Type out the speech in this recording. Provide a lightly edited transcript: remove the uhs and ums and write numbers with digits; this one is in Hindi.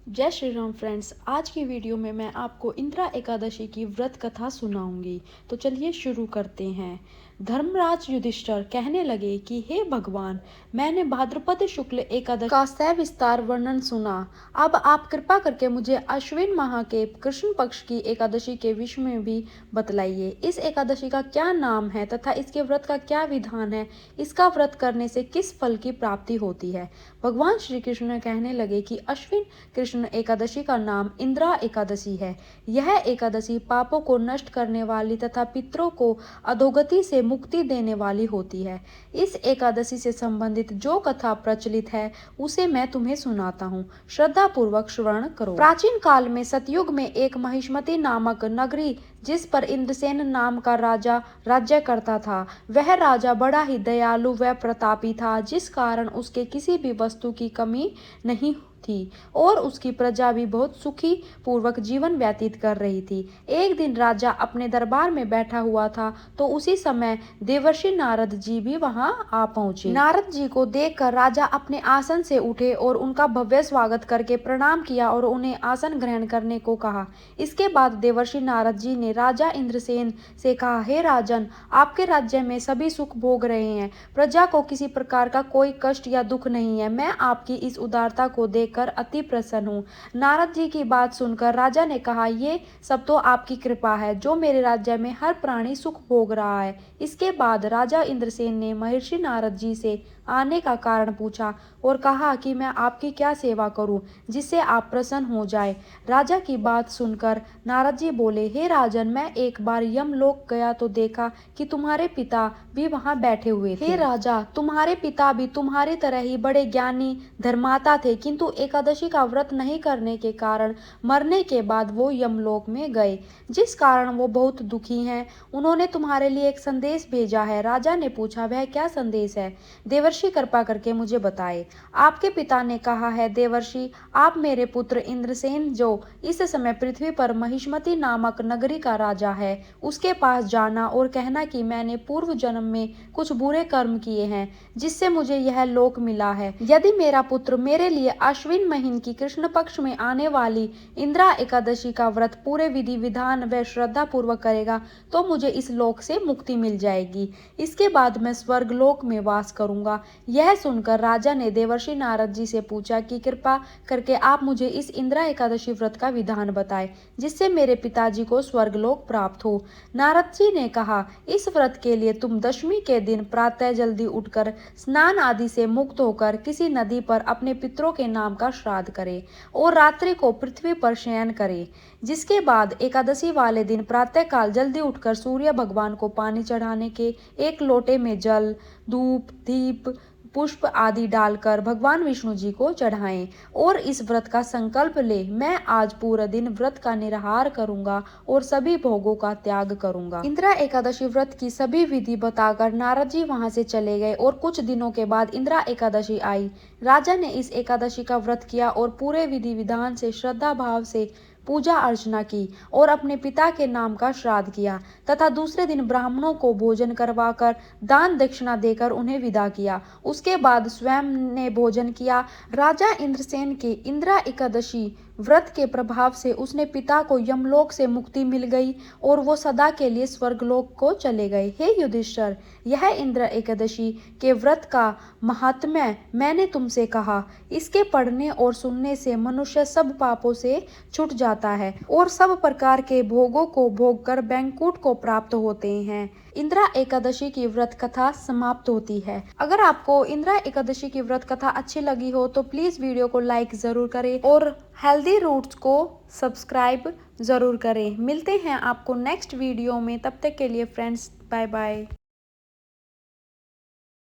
जय श्री राम फ्रेंड्स। आज की वीडियो में मैं आपको इंदिरा एकादशी की व्रत कथा सुनाऊंगी। तो चलिए शुरू करते हैं। धर्मराज युधिष्ठिर कहने लगे कि हे भगवान, मैंने भाद्रपद शुक्ल एकादशी का सविस्तार वर्णन सुना। अब आप कृपा करके मुझे अश्विन माह के कृष्ण पक्ष की एकादशी के विषय में भी बतलाइए। इस एकादशी का क्या नाम है तथा इसके व्रत का क्या विधान है, इसका व्रत करने से किस फल की प्राप्ति होती है। भगवान श्री कृष्ण कहने लगे कि अश्विन कृष्ण एकादशी का नाम इंदिरा एकादशी है। यह एकादशी पापों को नष्ट करने वाली तथा पितरों को अधोगति से मुक्ति देने वाली होती है। इस एकादशी से संबंधित जो कथा प्रचलित है उसे मैं तुम्हें सुनाता हूँ, श्रद्धा पूर्वक श्रवण करो। प्राचीन काल में सतयुग में एक महिष्मती नामक नगरी, जिस पर इंद्रसेन नाम का राजा राज्य करता था, वह राजा बड़ा ही दयालु व प्रतापी था, जिस कारण उसके किसी भी वस्तु की कमी नहीं थी और उसकी प्रजा भी बहुत सुखी पूर्वक जीवन व्यतीत कर रही थी। एक दिन राजा अपने दरबार में बैठा हुआ था तो उसी समय देवर्षि नारद जी भी वहां आ पहुंचे। नारद जी को देखकर राजा अपने आसन से उठे और उनका भव्य स्वागत करके प्रणाम किया और उन्हें आसन ग्रहण करने को कहा। इसके बाद देवर्षि नारद जी ने राजा इंद्रसेन से कहा, हे राजन, आपके राज्य में सभी सुख भोग रहे हैं, प्रजा को किसी प्रकार का कोई कष्ट या दुख नहीं है। मैं आपकी इस उदारता को देखकर अति प्रसन्न हूँ। नारद जी की बात सुनकर राजा ने कहा, ये सब तो आपकी कृपा है, जो मेरे राज्य में हर प्राणी सुख भोग रहा है। इसके बाद राजा इंद्रसेन ने महर्षि नारद जी से आने का कारण पूछा और कहा कि मैं आपकी क्या सेवा करूं जिससे आप प्रसन्न हो जाए। राजा की बात सुनकर नारद जी बोले, हे राजन, मैं एक बार यमलोक गया तो देखा कि तुम्हारे पिता भी वहां बैठे हुए थे। हे राजा, तुम्हारे पिता भी तुम्हारी तरह ही बड़े ज्ञानी धर्माता थे, किंतु एकादशी का व्रत नहीं करने के कारण मरने के बाद वो यमलोक में गए, जिस कारण वो बहुत दुखी हैं। उन्होंने तुम्हारे लिए एक संदेश भेजा है। राजा ने पूछा, वह क्या संदेश है? देवर्षि कृपा करके मुझे बताए। आपके पिता ने कहा है, देवर्षि, आप मेरे पुत्र इंद्रसेन, जो इस समय पृथ्वी पर महिष्मती नामक नगरी का राजा है, उसके पास जाना और कहना कि मैंने पूर्व जन्म में कुछ बुरे कर्म किए हैं जिससे मुझे यह लोक मिला है। यदि मेरा पुत्र मेरे लिए अश्विन महीने की कृष्ण पक्ष में आने वाली इंदिरा एकादशी का व्रत पूरे विधि विधान व श्रद्धा पूर्वक करेगा तो मुझे इस लोक से मुक्ति मिल जाएगी। इसके बाद मैं स्वर्ग लोक में वास करूंगा। यह सुनकर राजा ने देवर्षि नारद जी से पूछा कि कृपा करके आप मुझे इस इंदिरा एकादशी व्रत का विधान बताएं, जिससे मेरे पिताजी को स्वर्गलोक प्राप्त हो। नारद जी ने कहा, इस व्रत के लिए तुम दशमी के दिन प्रातः जल्दी उठकर स्नान आदि से मुक्त होकर किसी नदी पर अपने पितरों के नाम का श्राद्ध करें और रात्रि को पृथ्वी पर शयन करें। जिसके बाद एकादशी वाले दिन प्रातः काल जल्दी उठकर सूर्य भगवान को पानी चढ़ाने के एक लोटे में जल, धूप, दीप, पुष्प आदि डालकर भगवान विष्णु जी को चढ़ाएं और इस व्रत का संकल्प ले, मैं आज पूरा दिन व्रत का निराहार करूंगा और सभी भोगों का त्याग करूंगा। इंदिरा एकादशी व्रत की सभी विधि बताकर नारद जी वहां से चले गए और कुछ दिनों के बाद इंदिरा एकादशी आई। राजा ने इस एकादशी का व्रत किया और पूरे विधि विधान से श्रद्धा भाव से पूजा अर्चना की और अपने पिता के नाम का श्राद्ध किया तथा दूसरे दिन ब्राह्मणों को भोजन करवाकर दान दक्षिणा देकर उन्हें विदा किया। उसके बाद स्वयं ने भोजन किया। राजा इंद्रसेन के इंदिरा एकादशी व्रत के प्रभाव से उसने पिता को यमलोक से मुक्ति मिल गई और वो सदा के लिए स्वर्गलोक को चले गए। हे युधिष्ठिर, यह इंदिरा एकादशी के व्रत का महात्म्य मैंने तुमसे कहा। इसके पढ़ने और सुनने से मनुष्य सब पापों से छूट जाता है और सब प्रकार के भोगों को भोग कर बैंकुट को प्राप्त होते हैं। इंदिरा एकादशी की व्रत कथा समाप्त होती है। अगर आपको इंदिरा एकादशी की व्रत कथा अच्छी लगी हो तो प्लीज वीडियो को लाइक जरूर करें और हेल्दी रूट्स को सब्सक्राइब जरूर करें। मिलते हैं आपको नेक्स्ट वीडियो में, तब तक के लिए फ्रेंड्स, बाय बाय।